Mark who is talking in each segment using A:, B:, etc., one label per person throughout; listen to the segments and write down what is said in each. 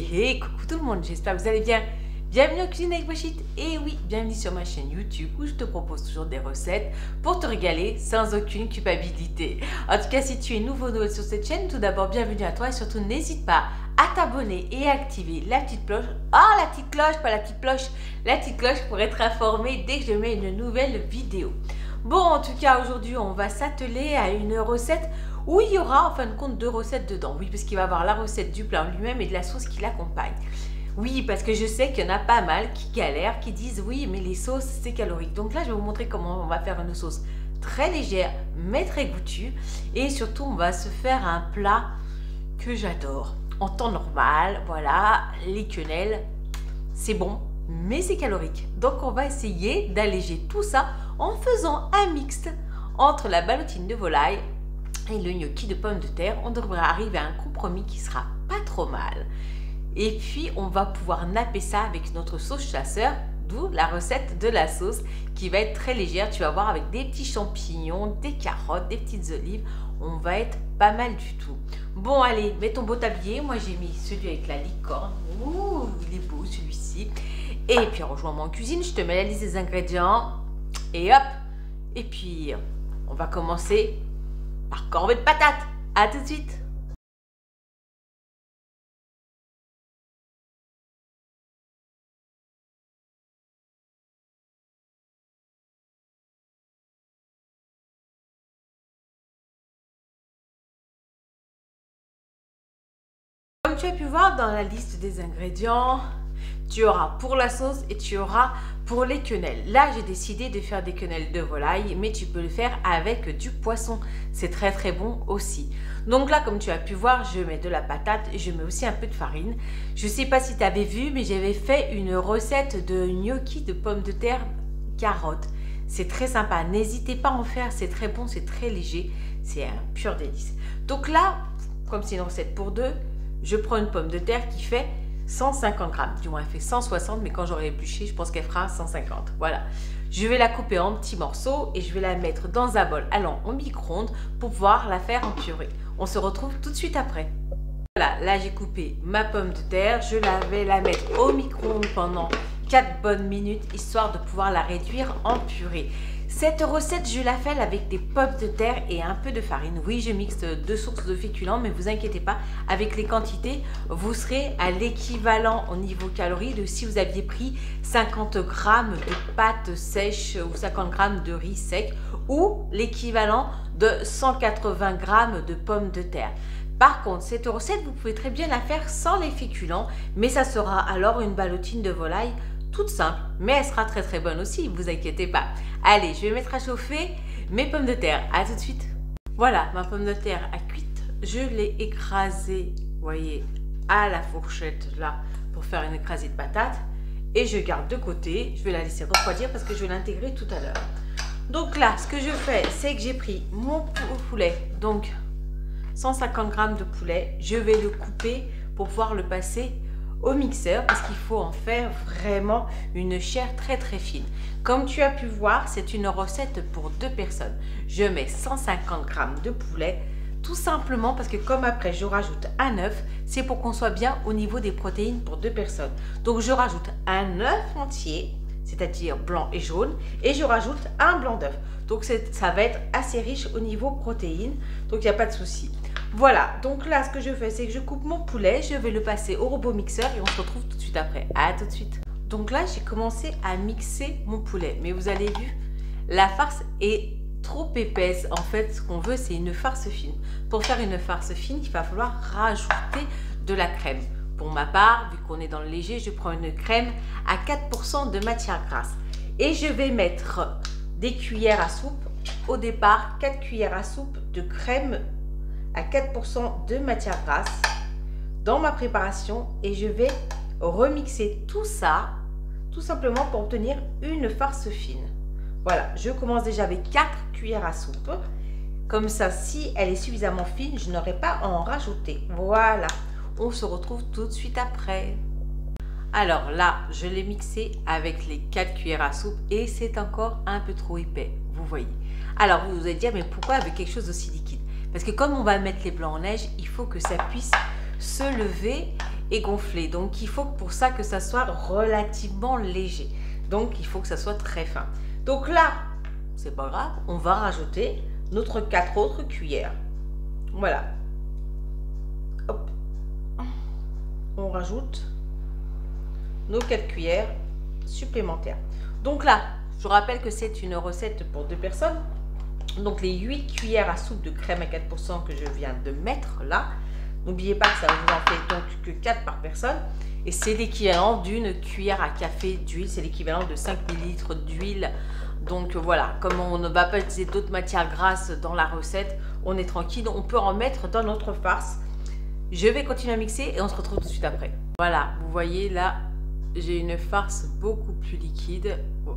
A: Hey, coucou tout le monde, j'espère que vous allez bien. Bienvenue en Cuisine avec Brigitte. Et oui, bienvenue sur ma chaîne YouTube où je te propose toujours des recettes pour te régaler sans aucune culpabilité. En tout cas, si tu es nouveau sur cette chaîne, tout d'abord bienvenue à toi et surtout n'hésite pas à t'abonner et à activer la petite cloche. Ah, la petite cloche, pas la petite cloche. La petite cloche pour être informé dès que je mets une nouvelle vidéo. Bon, en tout cas, aujourd'hui, on va s'atteler à une recette où il y aura en fin de compte deux recettes dedans. Oui, parce qu'il va y avoir la recette du plat lui-même et de la sauce qui l'accompagne. Oui, parce que je sais qu'il y en a pas mal qui galèrent, qui disent oui, mais les sauces, c'est calorique. Donc là, je vais vous montrer comment on va faire une sauce très légère, mais très goûtue. Et surtout, on va se faire un plat que j'adore. En temps normal, voilà, les quenelles, c'est bon, mais c'est calorique. Donc, on va essayer d'alléger tout ça en faisant un mix entre la ballotine de volaille et le gnocchi de pommes de terre. On devrait arriver à un compromis qui sera pas trop mal. Et puis, on va pouvoir napper ça avec notre sauce chasseur, d'où la recette de la sauce qui va être très légère. Tu vas voir avec des petits champignons, des carottes, des petites olives. On va être pas mal du tout. Bon, allez, mets ton beau tablier. Moi, j'ai mis celui avec la licorne. Ouh, il est beau celui-ci. Et puis, rejoins-moi en cuisine. Je te mets la liste des ingrédients. Et hop. Et puis, on va commencer par corvée de patates. À tout de suite. Comme tu as pu voir dans la liste des ingrédients, tu auras pour la sauce et tu auras pour les quenelles. Là, j'ai décidé de faire des quenelles de volaille, mais tu peux le faire avec du poisson. C'est très très bon aussi. Donc là, comme tu as pu voir, je mets de la patate et je mets aussi un peu de farine. Je ne sais pas si tu avais vu, mais j'avais fait une recette de gnocchi de pommes de terre carottes. C'est très sympa. N'hésitez pas à en faire. C'est très bon, c'est très léger. C'est un pur délice. Donc là, comme c'est une recette pour deux, je prends une pomme de terre qui fait 150 grammes. Du moins, elle fait 160, mais quand j'aurai épluché, je pense qu'elle fera 150. Voilà. Je vais la couper en petits morceaux et je vais la mettre dans un bol allant au micro-ondes pour pouvoir la faire en purée. On se retrouve tout de suite après. Voilà, là j'ai coupé ma pomme de terre. Je vais la mettre au micro-ondes pendant 4 bonnes minutes, histoire de pouvoir la réduire en purée. Cette recette, je la fais avec des pommes de terre et un peu de farine. Oui, je mixe deux sources de féculents, mais vous inquiétez pas, avec les quantités, vous serez à l'équivalent au niveau calories de si vous aviez pris 50 grammes de pâtes sèches ou 50 grammes de riz sec ou l'équivalent de 180 grammes de pommes de terre. Par contre, cette recette, vous pouvez très bien la faire sans les féculents, mais ça sera alors une ballotine de volaille toute simple, mais elle sera très très bonne aussi, vous inquiétez pas. Allez, je vais mettre à chauffer mes pommes de terre. À tout de suite. Voilà, ma pomme de terre a cuite. Je l'ai écrasée, vous voyez, à la fourchette là, pour faire une écrasée de patates. Et je garde de côté. Je vais la laisser refroidir parce que je vais l'intégrer tout à l'heure. Donc là, ce que je fais, c'est que j'ai pris mon poulet, donc 150 grammes de poulet. Je vais le couper pour pouvoir le passer au mixeur parce qu'il faut en faire vraiment une chair très très fine. Comme tu as pu voir, c'est une recette pour deux personnes. Je mets 150 grammes de poulet tout simplement parce que comme après je rajoute un œuf, c'est pour qu'on soit bien au niveau des protéines pour deux personnes. Donc je rajoute un œuf entier, c'est-à-dire blanc et jaune, et je rajoute un blanc d'œuf. Donc ça va être assez riche au niveau protéines, donc il n'y a pas de souci. Voilà, donc là ce que je fais, c'est que je coupe mon poulet, je vais le passer au robot mixeur et on se retrouve tout de suite après. À tout de suite. Donc là, j'ai commencé à mixer mon poulet, mais vous avez vu, la farce est trop épaisse. En fait, ce qu'on veut, c'est une farce fine. Pour faire une farce fine, il va falloir rajouter de la crème. Pour ma part, vu qu'on est dans le léger, je prends une crème à 4% de matière grasse. Et je vais mettre des cuillères à soupe. Au départ, 4 cuillères à soupe de crème à 4% de matière grasse dans ma préparation. Et je vais remixer tout ça, tout simplement pour obtenir une farce fine. Voilà, je commence déjà avec 4 cuillères à soupe. Comme ça, si elle est suffisamment fine, je n'aurai pas à en rajouter. Voilà, on se retrouve tout de suite après. Alors là, je l'ai mixé avec les 4 cuillères à soupe et c'est encore un peu trop épais, vous voyez. Alors vous allez dire, mais pourquoi avec quelque chose d'aussi liquide? Parce que comme on va mettre les blancs en neige, il faut que ça puisse se lever et gonfler. Donc il faut pour ça que ça soit relativement léger. Donc il faut que ça soit très fin. Donc là, c'est pas grave, on va rajouter notre 4 autres cuillères. Voilà. Hop. On rajoute nos 4 cuillères supplémentaires. Donc là, je vous rappelle que c'est une recette pour 2 personnes. Donc les 8 cuillères à soupe de crème à 4% que je viens de mettre là. N'oubliez pas que ça vous en fait donc que 4 par personne. Et c'est l'équivalent d'une cuillère à café d'huile. C'est l'équivalent de 5 ml d'huile. Donc voilà, comme on ne va pas utiliser d'autres matières grasses dans la recette, on est tranquille. On peut en mettre dans notre farce. Je vais continuer à mixer et on se retrouve tout de suite après. Voilà, vous voyez là, j'ai une farce beaucoup plus liquide. Oh,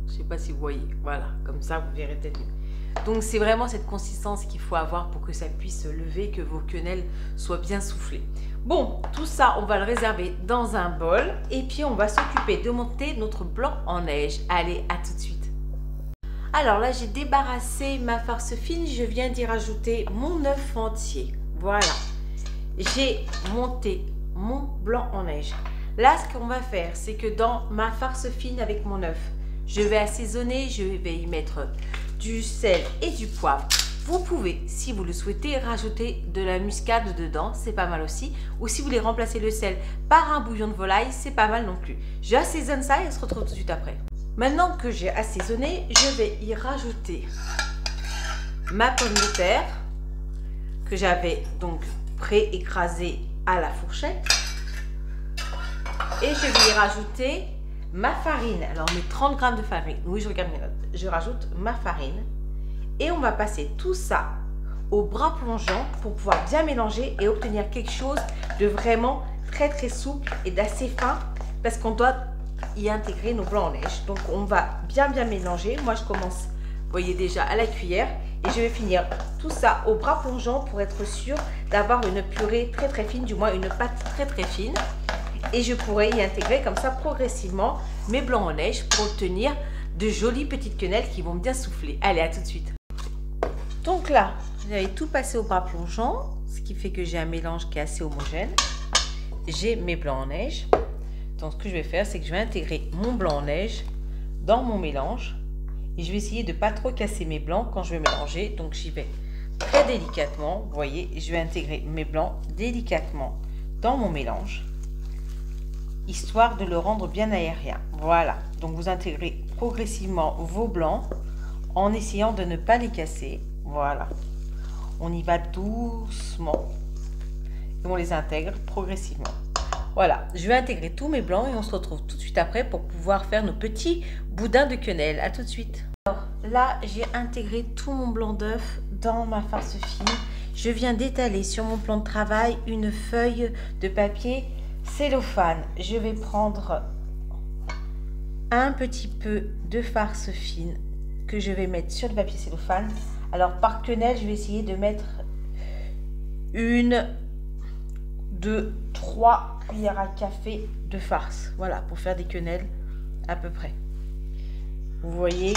A: je ne sais pas si vous voyez. Voilà, comme ça vous verrez peut-être mieux. Donc c'est vraiment cette consistance qu'il faut avoir pour que ça puisse se lever, que vos quenelles soient bien soufflées. Bon, tout ça, on va le réserver dans un bol et puis on va s'occuper de monter notre blanc en neige. Allez, à tout de suite. Alors là, j'ai débarrassé ma farce fine. Je viens d'y rajouter mon œuf entier. Voilà. J'ai monté mon blanc en neige. Là, ce qu'on va faire, c'est que dans ma farce fine avec mon œuf, je vais assaisonner, je vais y mettre du sel et du poivre. Vous pouvez, si vous le souhaitez, rajouter de la muscade dedans, c'est pas mal aussi. Ou si vous voulez remplacer le sel par un bouillon de volaille, c'est pas mal non plus. J'assaisonne ça et on se retrouve tout de suite après. Maintenant que j'ai assaisonné, je vais y rajouter ma pomme de terre que j'avais donc pré-écrasée à la fourchette. Et je vais y rajouter ma farine. Alors, mes 30 g de farine. Oui, je regarde mes notes. Je rajoute ma farine. Et on va passer tout ça au bras plongeant pour pouvoir bien mélanger et obtenir quelque chose de vraiment très très souple et d'assez fin parce qu'on doit y intégrer nos blancs en neige. Donc, on va bien mélanger. Moi, je commence, vous voyez déjà, à la cuillère. Et je vais finir tout ça au bras plongeant pour être sûr d'avoir une purée très très fine, du moins une pâte très très fine. Et je pourrai y intégrer comme ça progressivement mes blancs en neige pour obtenir de jolies petites quenelles qui vont bien souffler. Allez, à tout de suite. Donc là, j'avais tout passé au bras plongeant, ce qui fait que j'ai un mélange qui est assez homogène. J'ai mes blancs en neige. Donc ce que je vais faire, c'est que je vais intégrer mon blanc en neige dans mon mélange. Et je vais essayer de ne pas trop casser mes blancs quand je vais mélanger. Donc j'y vais très délicatement. Vous voyez, je vais intégrer mes blancs délicatement dans mon mélange, histoire de le rendre bien aérien. Voilà, donc vous intégrez progressivement vos blancs en essayant de ne pas les casser. Voilà, on y va doucement et on les intègre progressivement. Voilà, je vais intégrer tous mes blancs et on se retrouve tout de suite après pour pouvoir faire nos petits boudins de quenelle. À tout de suite. Alors là, j'ai intégré tout mon blanc d'œuf dans ma farce fine. Je viens d'étaler sur mon plan de travail une feuille de papier cellophane. Je vais prendre un petit peu de farce fine que je vais mettre sur le papier cellophane. Alors par quenelle, je vais essayer de mettre 1, 2, 3 cuillères à café de farce. Voilà, pour faire des quenelles à peu près. Vous voyez.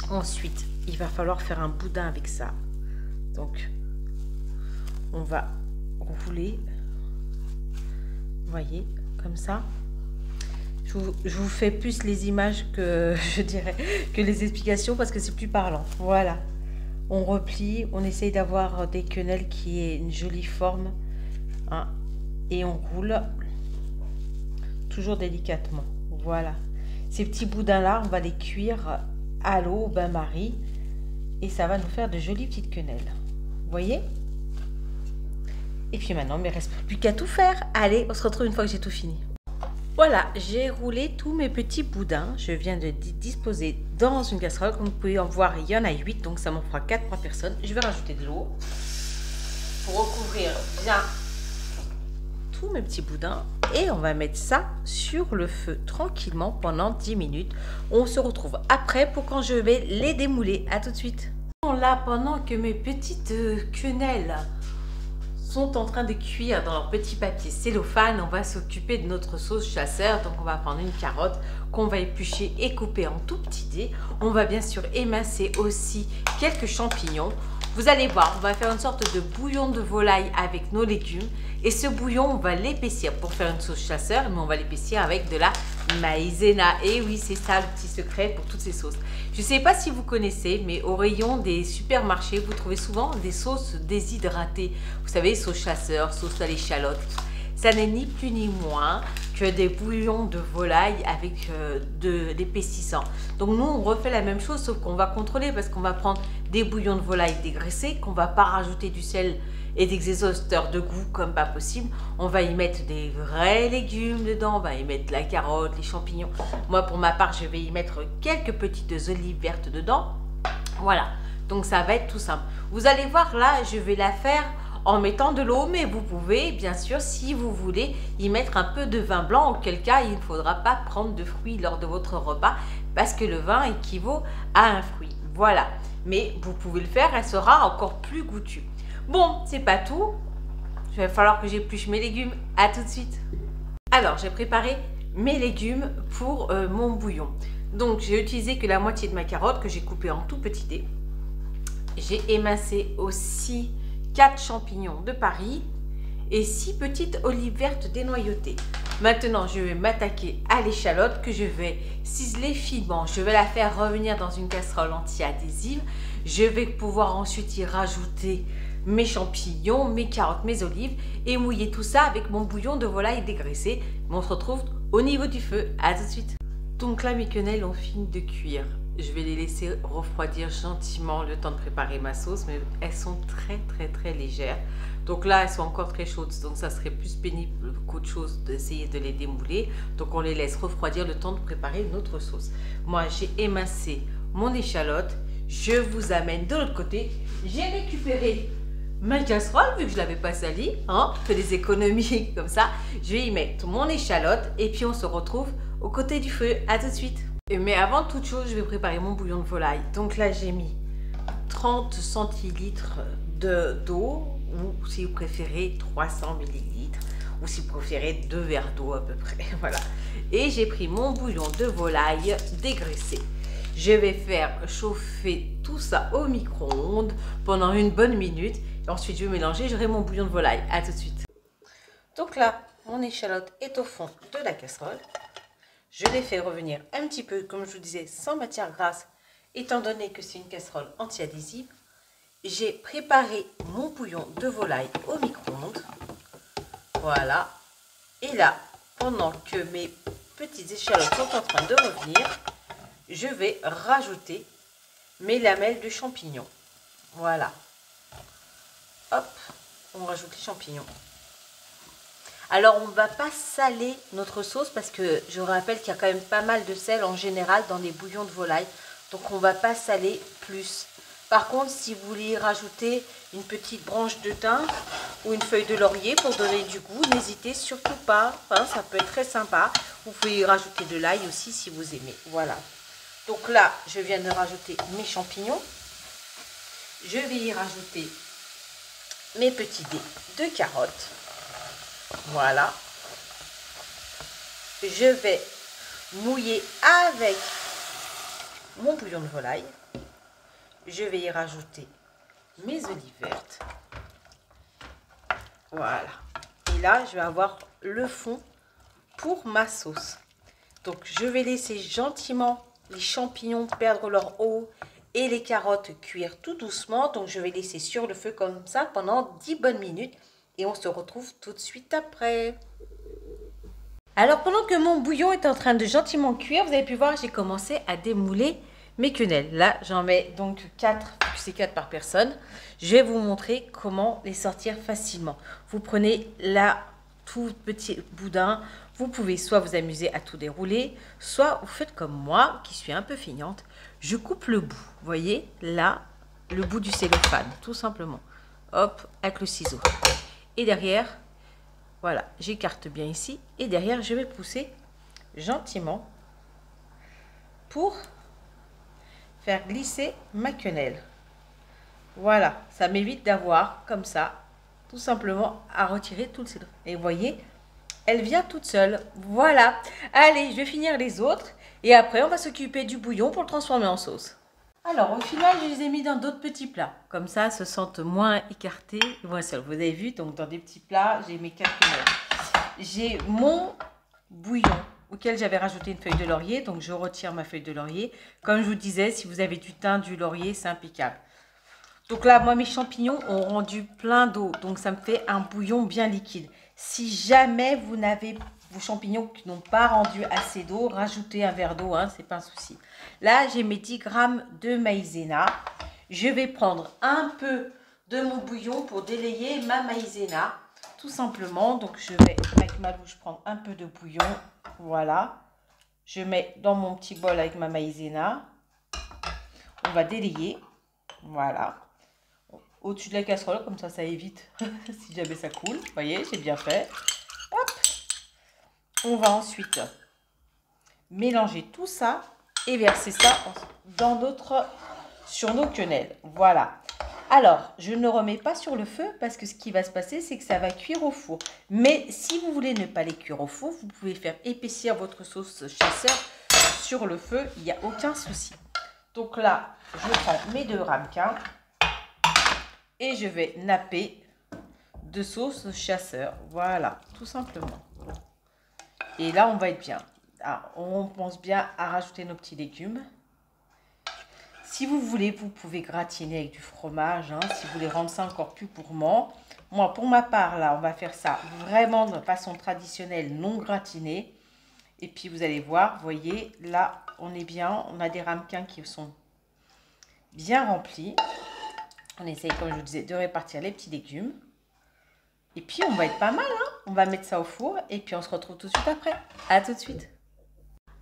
A: Ensuite, il va falloir faire un boudin avec ça. Donc, on va rouler. Vous voyez, comme ça. Je vous fais plus les images que je dirais que les explications parce que c'est plus parlant. Voilà. On replie, on essaye d'avoir des quenelles qui aient une jolie forme. Hein, et on roule toujours délicatement. Voilà. Ces petits boudins là, on va les cuire à l'eau au bain-marie et ça va nous faire de jolies petites quenelles. Vous voyez? Et puis maintenant, il ne me reste plus qu'à tout faire. Allez, on se retrouve une fois que j'ai tout fini. Voilà, j'ai roulé tous mes petits boudins. Je viens de disposer dans une casserole. Comme vous pouvez en voir, il y en a 8, donc ça m'en fera 4 par personne. Je vais rajouter de l'eau pour recouvrir bien tous mes petits boudins. Et on va mettre ça sur le feu tranquillement pendant 10 minutes. On se retrouve après pour quand je vais les démouler. À tout de suite. Là, pendant que mes petites quenelles sont en train de cuire dans leur petit papier cellophane, on va s'occuper de notre sauce chasseur. Donc on va prendre une carotte qu'on va éplucher et couper en tout petits dés. On va bien sûr émincer aussi quelques champignons. Vous allez voir, on va faire une sorte de bouillon de volaille avec nos légumes. Et ce bouillon, on va l'épaissir pour faire une sauce chasseur, mais on va l'épaissir avec de la maïzena. Et oui, c'est ça le petit secret pour toutes ces sauces. Je ne sais pas si vous connaissez, mais au rayon des supermarchés, vous trouvez souvent des sauces déshydratées. Vous savez, sauce chasseur, sauce à l'échalote. Ça n'est ni plus ni moins que des bouillons de volaille avec d'épaississant. Donc nous, on refait la même chose, sauf qu'on va contrôler parce qu'on va prendre des bouillons de volaille dégraissés, qu'on ne va pas rajouter du sel et des exhausteurs de goût comme pas possible. On va y mettre des vrais légumes dedans, on va y mettre la carotte, les champignons. Moi, pour ma part, je vais y mettre quelques petites olives vertes dedans. Voilà, donc ça va être tout simple. Vous allez voir là, je vais la faire en mettant de l'eau, mais vous pouvez bien sûr, si vous voulez, y mettre un peu de vin blanc, auquel cas il ne faudra pas prendre de fruits lors de votre repas parce que le vin équivaut à un fruit. Voilà, mais vous pouvez le faire, elle sera encore plus goûtue. Bon, c'est pas tout, il va falloir que j'épluche mes légumes. À tout de suite. Alors, j'ai préparé mes légumes pour mon bouillon. Donc, j'ai utilisé que la moitié de ma carotte que j'ai coupée en tout petits dés. J'ai émincé aussi 4 champignons de Paris et 6 petites olives vertes dénoyautées. Maintenant, je vais m'attaquer à l'échalote que je vais ciseler finement. Je vais la faire revenir dans une casserole anti-adhésive. Je vais pouvoir ensuite y rajouter mes champignons, mes carottes, mes olives et mouiller tout ça avec mon bouillon de volaille dégraissé. On se retrouve au niveau du feu. À tout de suite. Donc là, mes quenelles ont fini de cuire. Je vais les laisser refroidir gentiment le temps de préparer ma sauce, mais elles sont très légères. Donc là, elles sont encore très chaudes, donc ça serait plus pénible qu'autre chose d'essayer de les démouler. Donc on les laisse refroidir le temps de préparer notre sauce. Moi, j'ai émincé mon échalote. Je vous amène de l'autre côté. J'ai récupéré ma casserole, vu que je ne l'avais pas salie. Je fais des économies comme ça. Je vais y mettre mon échalote et puis on se retrouve aux côtés du feu. À tout de suite. Mais avant toute chose, je vais préparer mon bouillon de volaille. Donc là, j'ai mis 30 centilitres d'eau, ou si vous préférez 300 millilitres, ou si vous préférez 2 verres d'eau à peu près. Voilà. Et j'ai pris mon bouillon de volaille dégraissé. Je vais faire chauffer tout ça au micro-ondes pendant une bonne minute. Et ensuite, je vais mélanger, j'aurai mon bouillon de volaille. À tout de suite. Donc là, mon échalote est au fond de la casserole. Je l'ai fait revenir un petit peu, comme je vous disais, sans matière grasse, étant donné que c'est une casserole anti-adhésive. J'ai préparé mon bouillon de volaille au micro-ondes. Voilà. Et là, pendant que mes petites échalotes sont en train de revenir, je vais rajouter mes lamelles de champignons. Voilà. Hop, on rajoute les champignons. Alors, on ne va pas saler notre sauce parce que je vous rappelle qu'il y a quand même pas mal de sel en général dans les bouillons de volaille. Donc, on ne va pas saler plus. Par contre, si vous voulez rajouter une petite branche de thym ou une feuille de laurier pour donner du goût, n'hésitez surtout pas. Ça peut être très sympa. Vous pouvez y rajouter de l'ail aussi si vous aimez. Voilà. Donc là, je viens de rajouter mes champignons. Je vais y rajouter mes petits dés de carottes. Voilà. Je vais mouiller avec mon bouillon de volaille. Je vais y rajouter mes olives vertes. Voilà. Et là, je vais avoir le fond pour ma sauce. Donc, je vais laisser gentiment les champignons perdre leur eau et les carottes cuire tout doucement. Donc, je vais laisser sur le feu comme ça pendant 10 bonnes minutes. Et on se retrouve tout de suite après. Alors, pendant que mon bouillon est en train de gentiment cuire, vous avez pu voir, j'ai commencé à démouler mes quenelles. Là, j'en mets donc 4, c'est 4 par personne. Je vais vous montrer comment les sortir facilement. Vous prenez là tout petit boudin. Vous pouvez soit vous amuser à tout dérouler, soit vous faites comme moi, qui suis un peu feignante. Je coupe le bout. Vous voyez, là, le bout du cellophane, tout simplement. Hop, avec le ciseau. Et derrière, voilà, j'écarte bien ici. Et derrière, je vais pousser gentiment pour faire glisser ma quenelle. Voilà, ça m'évite d'avoir comme ça tout simplement à retirer tout le cidre. Et vous voyez, elle vient toute seule. Voilà. Allez, je vais finir les autres. Et après, on va s'occuper du bouillon pour le transformer en sauce. Alors, au final, je les ai mis dans d'autres petits plats. Comme ça, se sentent moins écartés. Moins seuls. Vous avez vu, donc dans des petits plats, j'ai mes 4 quenelles. J'ai mon bouillon auquel j'avais rajouté une feuille de laurier. Donc, je retire ma feuille de laurier. Comme je vous disais, si vous avez du thym, du laurier, c'est impeccable. Donc là, moi, mes champignons ont rendu plein d'eau. Donc, ça me fait un bouillon bien liquide. Si jamais vous n'avez vos champignons qui n'ont pas rendu assez d'eau, rajoutez un verre d'eau, hein, c'est pas un souci. Là, j'ai mes 10 grammes de maïzena. Je vais prendre un peu de mon bouillon pour délayer ma maïzena, tout simplement. Donc, je vais, avec ma louche, prendre un peu de bouillon. Voilà. Je mets dans mon petit bol avec ma maïzena. On va délayer. Voilà. Au-dessus de la casserole, comme ça évite si jamais ça coule. Vous voyez, j'ai bien fait. Hop. On va ensuite mélanger tout ça et verser ça dans sur nos quenelles. Voilà. Alors, je ne remets pas sur le feu parce que ce qui va se passer, c'est que ça va cuire au four. Mais si vous voulez ne pas les cuire au four, vous pouvez faire épaissir votre sauce chasseur sur le feu. Il n'y a aucun souci. Donc là, je prends mes 2 ramequins. Et je vais napper de sauce chasseur. Voilà, tout simplement. Et là, on va être bien. Ah, on pense bien à rajouter nos petits légumes. Si vous voulez, vous pouvez gratiner avec du fromage. Hein, si vous voulez rendre ça encore plus gourmand. Moi, pour ma part, là, on va faire ça vraiment de façon traditionnelle, non gratinée. Et puis, vous allez voir, vous voyez, là, on est bien. On a des ramequins qui sont bien remplis. On essaye, comme je vous disais, de répartir les petits légumes. Et puis, on va être pas mal. Hein, on va mettre ça au four. Et puis, on se retrouve tout de suite après. À tout de suite.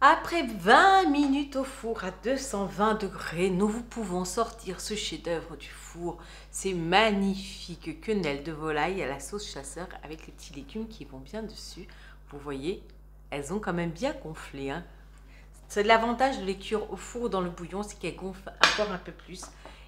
A: Après 20 minutes au four à 220 degrés, nous pouvons sortir ce chef-d'œuvre du four. Ces magnifiques quenelles de volaille à la sauce chasseur avec les petits légumes qui vont bien dessus. Vous voyez, elles ont quand même bien gonflé. Hein. C'est l'avantage de les cuire au four dans le bouillon, c'est qu'elles gonflent encore un peu plus.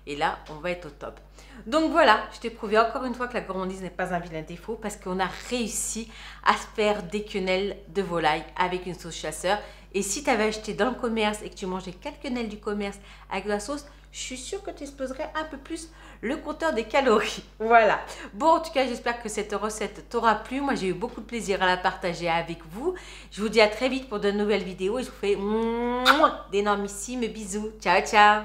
A: Et là, on va être au top. Donc voilà, je t'ai prouvé encore une fois que la gourmandise n'est pas un vilain défaut parce qu'on a réussi à faire des quenelles de volaille avec une sauce chasseur. Et si tu avais acheté dans le commerce et que tu mangeais 4 quenelles du commerce avec de la sauce, je suis sûre que tu exploserais un peu plus le compteur des calories. Voilà. Bon, en tout cas, j'espère que cette recette t'aura plu. Moi, j'ai eu beaucoup de plaisir à la partager avec vous. Je vous dis à très vite pour de nouvelles vidéos et je vous fais d'énormissimes bisous. Ciao, ciao.